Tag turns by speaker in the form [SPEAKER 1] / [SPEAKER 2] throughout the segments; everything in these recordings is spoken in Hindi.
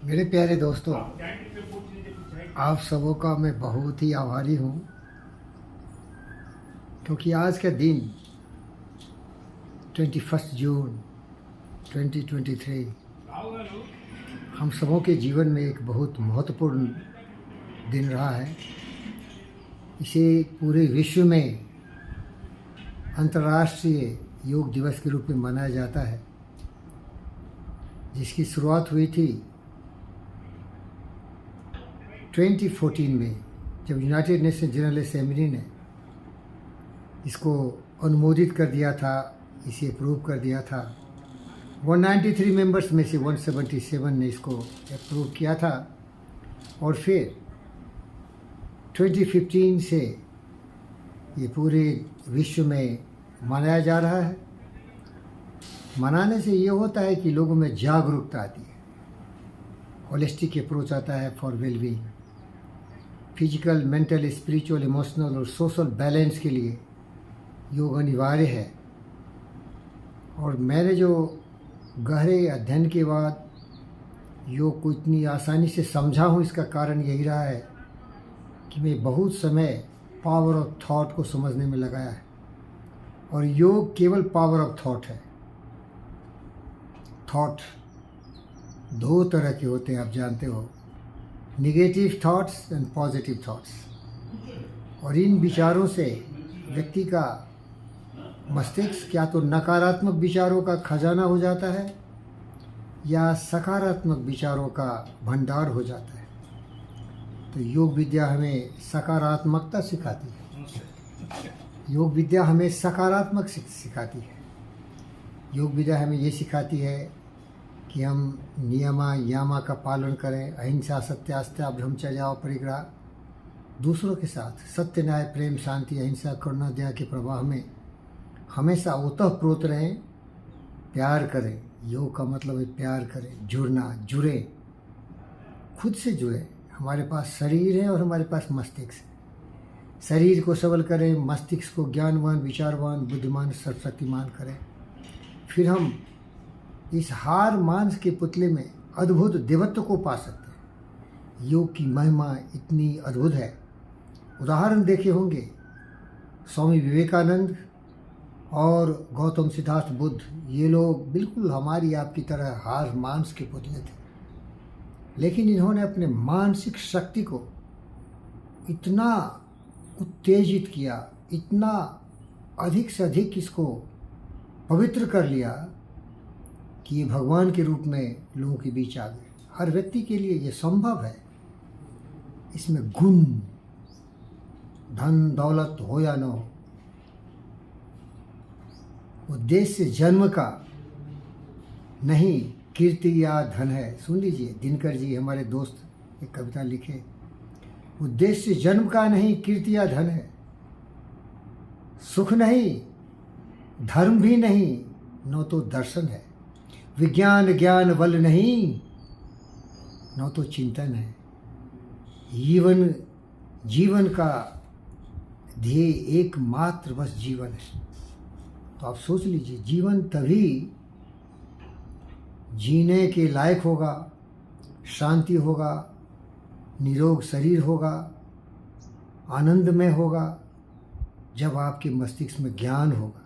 [SPEAKER 1] मेरे प्यारे दोस्तों, आप सबों का मैं बहुत ही आभारी हूँ, क्योंकि आज का दिन 21 जून 2023 हम सबों के जीवन में एक बहुत महत्वपूर्ण दिन रहा है। इसे पूरे विश्व में अंतर्राष्ट्रीय योग दिवस के रूप में मनाया जाता है, जिसकी शुरुआत हुई थी 2014 में, जब यूनाइटेड नेशन जनरल असेंबली ने इसको अनुमोदित कर दिया था, इसे अप्रूव कर दिया था। 193 मेंबर्स में से 177 ने इसको अप्रूव किया था और फिर 2015 से ये पूरे विश्व में मनाया जा रहा है। मनाने से ये होता है कि लोगों में जागरूकता आती है, होलिस्टिक अप्रोच आता है for wellbeing, physical, mental, spiritual, emotional और सोशल बैलेंस के लिए योग अनिवार्य है। और मैंने जो गहरे अध्ययन के बाद योग को इतनी आसानी से समझा हूँ, इसका कारण यही रहा है कि मैं बहुत समय पावर ऑफ थॉट को समझने में लगाया है। और योग केवल पावर ऑफ थॉट है। थॉट दो तरह के होते हैं, आप जानते हो, negative thoughts and positive thoughts. और इन विचारों से व्यक्ति का मस्तिष्क क्या तो नकारात्मक विचारों का खजाना हो जाता है या सकारात्मक विचारों का भंडार हो जाता है। तो योग विद्या हमें सकारात्मकता सिखाती है। योग विद्या हमें सकारात्मक सिखाती है। योग विद्या हमें ये सिखाती है कि हम नियमा यामा का पालन करें, अहिंसा, सत्यास्त्या, ब्रह्मचर्या और परिग्रह, दूसरों के साथ सत्य, न्याय, प्रेम, शांति, अहिंसा, करुणा, दया के प्रवाह में हमेशा ओतप्रोत रहें, प्यार करें। योग का मतलब है प्यार करें, जुड़ना, जुड़े, खुद से जुड़े। हमारे पास शरीर है और हमारे पास मस्तिष्क है। शरीर को सबल करें, मस्तिष्क को ज्ञानवान, विचारवान, बुद्धिमान, सर्वशक्तिमान करें। फिर हम इस हार मांस के पुतले में अद्भुत देवत्व को पा सकते हैं। योग की महिमा इतनी अद्भुत है। उदाहरण देखे होंगे, स्वामी विवेकानंद और गौतम सिद्धार्थ बुद्ध, ये लोग बिल्कुल हमारी आपकी तरह हार मांस के पुतले थे, लेकिन इन्होंने अपने मानसिक शक्ति को इतना उत्तेजित किया, इतना अधिक से अधिक इसको पवित्र कर लिया कि ये भगवान के रूप में लोगों के बीच आ गए। हर व्यक्ति के लिए ये संभव है। इसमें गुण, धन दौलत हो या न हो, उद्देश्य जन्म का नहीं, कीर्ति या धन है। सुन लीजिए, दिनकर जी हमारे दोस्त एक कविता लिखे, उद्देश्य जन्म का नहीं, कीर्ति या धन है, सुख नहीं, धर्म भी नहीं, न तो दर्शन है, विज्ञान ज्ञान बल नहीं, न तो चिंतन है। जीवन का ध्येय एकमात्र बस जीवन है। तो आप सोच लीजिए, जीवन तभी जीने के लायक होगा, शांति होगा, निरोग शरीर होगा, आनंदमय होगा, जब आपके मस्तिष्क में ज्ञान होगा।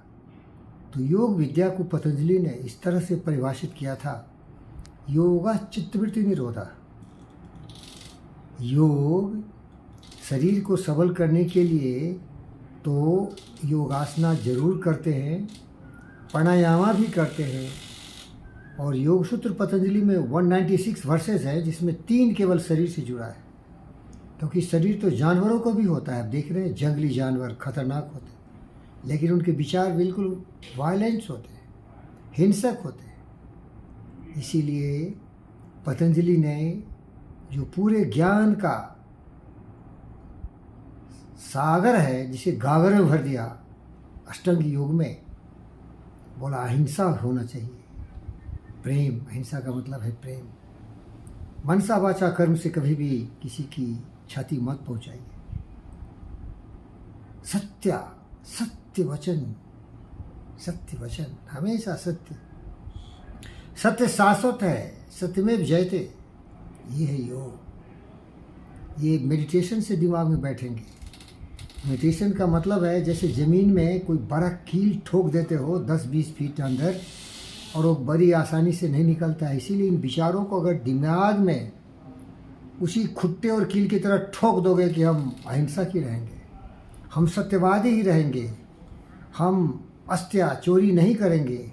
[SPEAKER 1] तो योग विद्या को पतंजलि ने इस तरह से परिभाषित किया था, योगा चित्तवृत्ति निरोधा। योग शरीर को सबल करने के लिए तो योगासना जरूर करते हैं, प्राणायामा भी करते हैं। और योग सूत्र पतंजलि में 196 वर्सेस है, जिसमें 3 केवल शरीर से जुड़ा है। क्योंकि शरीर तो जानवरों को भी होता है। आप देख रहे हैं, जंगली जानवर खतरनाक होते हैं, लेकिन उनके विचार बिल्कुल वायलेंस होते हैं, हिंसक होते हैं। इसीलिए पतंजलि ने जो पूरे ज्ञान का सागर है, जिसे गागर में भर दिया अष्टांग योग में, बोला अहिंसा होना चाहिए, प्रेम। अहिंसा का मतलब है प्रेम। मनसा वाचा कर्म से कभी भी किसी की क्षति मत पहुंचाइए। सत्य वचन, हमेशा सत्य। सत्य शाश्वत है, सत्यमेव जयते। ये है योग। ये मेडिटेशन से दिमाग में बैठेंगे। मेडिटेशन का मतलब है जैसे ज़मीन में कोई बड़ा कील ठोक देते हो 10-20 फीट अंदर, और वो बड़ी आसानी से नहीं निकलता है। इसीलिए इन विचारों को अगर दिमाग में उसी खुट्टे और कील की तरह ठोक दोगे कि हम अहिंसक ही रहेंगे, हम सत्यवादी ही रहेंगे, हम अस्त्या चोरी नहीं करेंगे,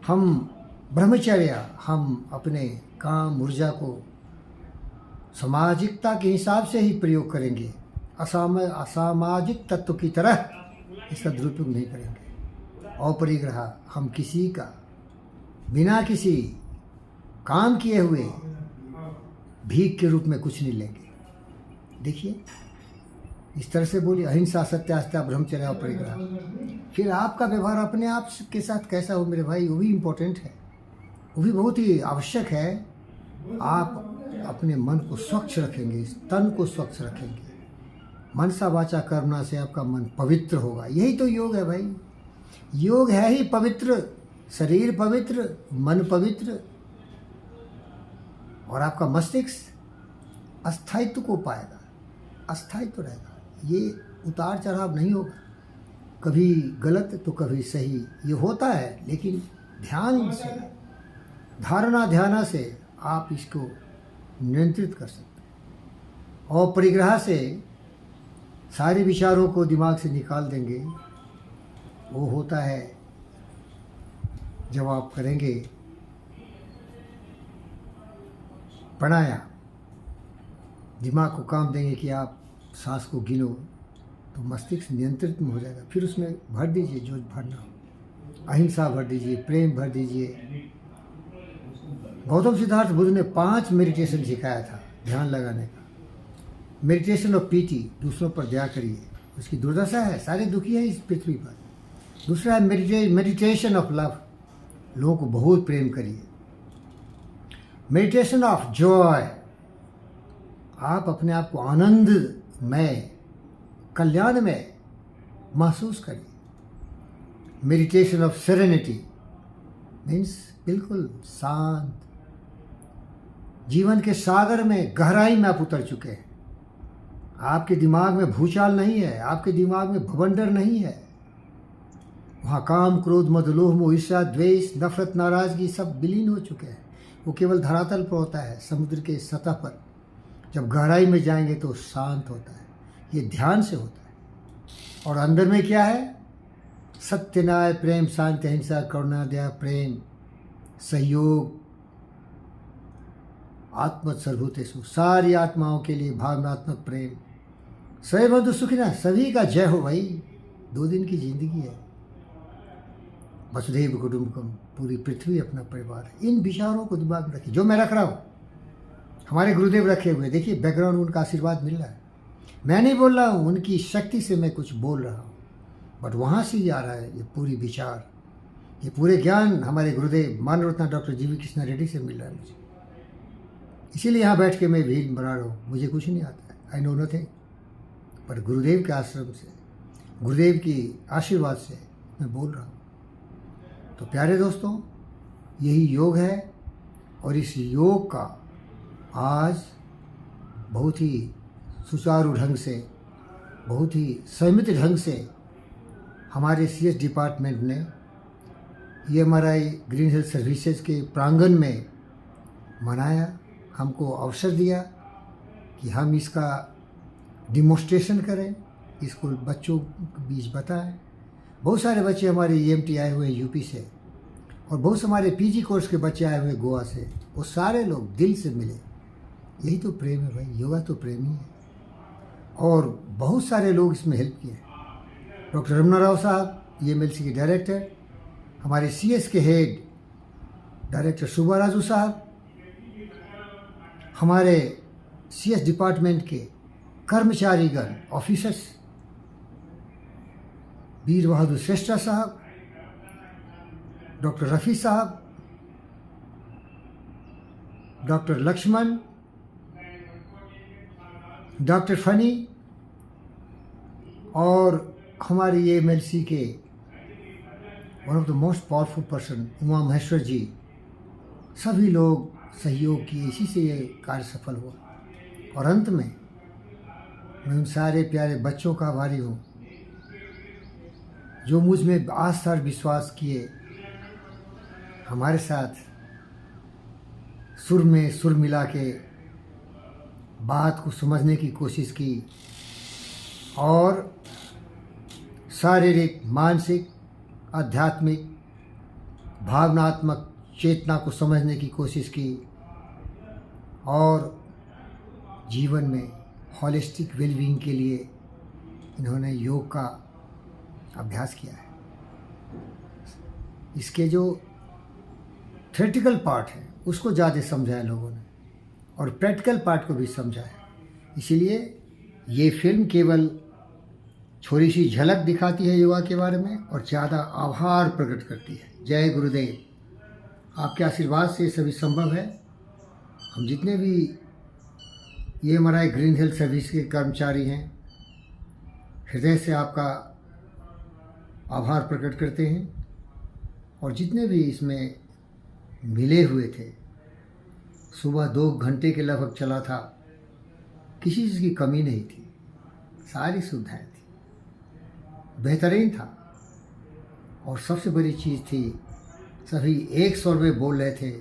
[SPEAKER 1] हम ब्रह्मचर्य, हम अपने काम ऊर्जा को सामाजिकता के हिसाब से ही प्रयोग करेंगे, असामाजिक तत्व की तरह इसका दुरुपयोग नहीं करेंगे। अपरिग्रह, हम किसी का बिना किसी काम किए हुए भीख के रूप में कुछ नहीं लेंगे। देखिए इस तरह से बोलिए, अहिंसा, सत्यास्त्या, ब्रह्मचर्य, अपरिग्रह। फिर आपका व्यवहार अपने आप के साथ कैसा हो मेरे भाई, वो भी इम्पोर्टेंट है, वो भी बहुत ही आवश्यक है। आप अपने मन को स्वच्छ रखेंगे, तन को स्वच्छ रखेंगे, मनसा वाचा कर्मणा से आपका मन पवित्र होगा। यही तो योग है भाई। योग है ही पवित्र, शरीर पवित्र, मन पवित्र, और आपका मस्तिष्क अस्थायित्व को पाएगा, अस्थायित्व रहेगा। ये उतार चढ़ाव नहीं होगा, कभी गलत तो कभी सही, ये होता है, लेकिन ध्यान से, धारणा ध्यान से आप इसको नियंत्रित कर सकते हैं। और परिग्रह से सारे विचारों को दिमाग से निकाल देंगे। वो होता है जब आप करेंगे प्राणायाम, दिमाग को काम देंगे कि आप सांस को गिनो, तो मस्तिष्क नियंत्रित में हो जाएगा। फिर उसमें भर दीजिए जो भरना हो, अहिंसा भर दीजिए, प्रेम भर दीजिए। गौतम सिद्धार्थ बुद्ध ने 5 मेडिटेशन सिखाया था ध्यान लगाने का। मेडिटेशन ऑफ पीटी, दूसरों पर दया करिए, उसकी दुर्दशा है, सारे दुखी हैं इस पृथ्वी पर। दूसरा है मेडिटेशन ऑफ लव, लोगों को बहुत प्रेम करिए। मेडिटेशन ऑफ जॉय, आप अपने आप को आनंद में, कल्याण में महसूस करिए। मेडिटेशन ऑफ सेरेनिटी मीन्स बिल्कुल शांत, जीवन के सागर में गहराई में आप उतर चुके हैं। आपके दिमाग में भूचाल नहीं है, आपके दिमाग में भवंडर नहीं है। वहाँ काम, क्रोध, मद, लोभ, मोह, ईर्ष्या, द्वेष, नफरत, नाराजगी सब विलीन हो चुके हैं। वो केवल धरातल पर होता है, समुद्र के सतह पर। जब गहराई में जाएंगे तो शांत होता है। ये ध्यान से होता है। और अंदर में क्या है? सत्य, न्याय, प्रेम, शांति, अहिंसा, करुणा, दया, प्रेम, सहयोग, आत्मत सर्वभूतेषु, सारी आत्माओं के लिए भावनात्मक प्रेम। सर्वबंधु सुखिनः, सभी का जय हो भाई। 2 दिन की जिंदगी है। वसुधैव कुटुंबकम, पूरी पृथ्वी अपना परिवार है। इन विचारों को दिमाग में रखिए, जो मैं रख रहा हूँ, हमारे गुरुदेव रखे हुए। देखिए बैकग्राउंड उनका आशीर्वाद मिल रहा है। मैं नहीं बोल रहा हूँ, उनकी शक्ति से मैं कुछ बोल रहा हूँ, बट वहाँ से ही आ रहा है ये पूरी विचार, ये पूरे ज्ञान हमारे गुरुदेव मानव रत्न doctor G V Krishna Reddy से मिल रहा है मुझे। इसीलिए यहाँ बैठ के मैं भीड़ बना रहा हूँ। मुझे कुछ नहीं आता है, आई नो नथिंग, पर गुरुदेव के आश्रम से, गुरुदेव की आशीर्वाद से मैं बोल रहा हूँ। तो प्यारे दोस्तों, यही योग है। और इस योग का आज बहुत ही सुचारू ढंग से, बहुत ही संयमित ढंग से हमारे CS डिपार्टमेंट ने EMRI ग्रीन हेल्थ सर्विसेज के प्रांगण में मनाया। हमको अवसर दिया कि हम इसका डिमोन्स्ट्रेशन करें, इसको बच्चों के बीच बताएं। बहुत सारे बच्चे हमारे EMT आए हुए हैं यूपी से, और बहुत से हमारे PG कोर्स के बच्चे आए हुए गोवा से। वो सारे लोग दिल से मिले। यही तो प्रेम है भाई, योगा तो प्रेम ही है। और बहुत सारे लोग इसमें हेल्प किए। डॉक्टर रमना राव साहब EMLC के डायरेक्टर, हमारे CS के हेड डायरेक्टर सुब्बा राजू साहब, हमारे CS डिपार्टमेंट के कर्मचारीगण, ऑफिसर्स, वीर बहादुर श्रेष्ठा साहब, डॉक्टर रफ़ी साहब, डॉक्टर लक्ष्मण, डॉक्टर फनी, और हमारे EMLC के one of the most powerful person Uma Maheshwar ji, सभी लोग सहयोग की, इसी से ये कार्य सफल हुआ। और अंत में मैं उन सारे प्यारे बच्चों का आभारी हूँ जो मुझ में आस्था और विश्वास किए, हमारे साथ सुर में सुर मिला के बात को समझने की कोशिश की और शारीरिक, मानसिक, आध्यात्मिक, भावनात्मक चेतना को समझने की कोशिश की और जीवन में हॉलिस्टिक वेलबीइंग के लिए इन्होंने योग का अभ्यास किया है। इसके जो थ्योरेटिकल पार्ट है उसको ज़्यादा समझाया लोगों ने और प्रैक्टिकल पार्ट को भी समझाया। इसीलिए ये फिल्म केवल थोड़ी सी झलक दिखाती है योगा के बारे में और ज़्यादा आभार प्रकट करती है। जय गुरुदेव, आपके आशीर्वाद से सभी संभव है। हम जितने भी ये हमारा ग्रीन हेल्थ सर्विस के कर्मचारी हैं, हृदय से आपका आभार प्रकट करते हैं। और जितने भी इसमें मिले हुए थे, सुबह 2 घंटे के लगभग चला था, किसी चीज़ की कमी नहीं थी, सारी सुविधाएं थी, बेहतरीन था। और सबसे बड़ी चीज़ थी, सभी एक स्वर में बोल रहे थे,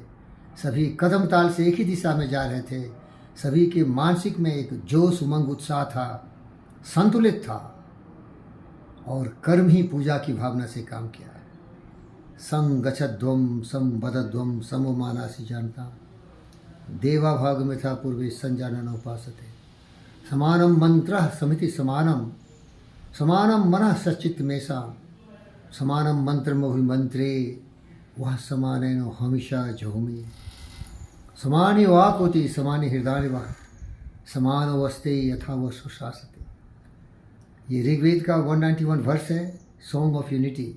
[SPEAKER 1] सभी कदम ताल से एक ही दिशा में जा रहे थे, सभी के मानसिक में एक जोश, उमंग, उत्साह था, संतुलित था और कर्म ही पूजा की भावना से काम किया। संगच्छध्वम संवदध्वम समोमानासि जानता देवा भाग में था पूर्वे संजानन उपासते समानम मंत्रः समिति समानम समानम मनः सच्चित मेषा समानम मंत्रमभिमंत्रे वह समानेनो हमेशा झोमी समानी वाक होती समानी हृदय वा समानो वस्ते यथा वो सुशासते। ये ऋग्वेद का 191 वर्ष है, song of unity.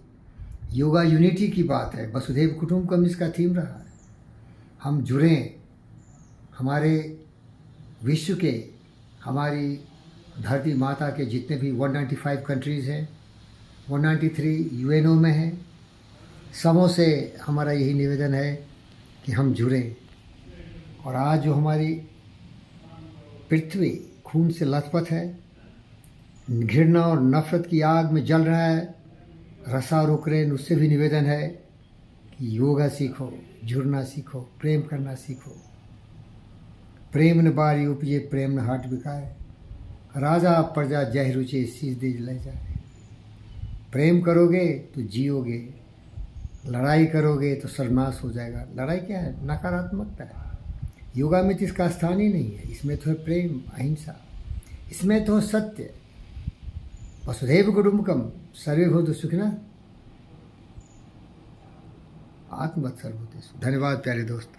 [SPEAKER 1] Yoga unity की बात है, वसुधैव कुटुंबकम इसका थीम रहा है। हम जुड़ें, हमारे विश्व के, हमारी धरती माता के जितने भी 195 कंट्रीज़ हैं, 193 यूएनओ में हैं, सबों से हमारा यही निवेदन है कि हम जुड़ें। और आज जो हमारी पृथ्वी खून से लथपथ है, घृणा और नफरत की आग में जल रहा है, रसा और उक्रेन, उससे भी निवेदन है कि योगा सीखो, जुड़ना सीखो, प्रेम करना सीखो। प्रेम न बारी उपजे प्रेम न हाट बिकाए, राजा प्रजा जय रुचि शीश दे ले जाए। प्रेम करोगे तो जियोगे, लड़ाई करोगे तो सर्वनाश हो जाएगा। लड़ाई क्या है? नकारात्मकता है। योगा में तो इसका स्थान ही नहीं है। इसमें तो है प्रेम, अहिंसा, इसमें तो सत्य। वसुधैव कुटुंबकम सर्वे भवन्तु सुखिनः आत्मवत् सर्वभूतेषु। धन्यवाद प्यारे दोस्त।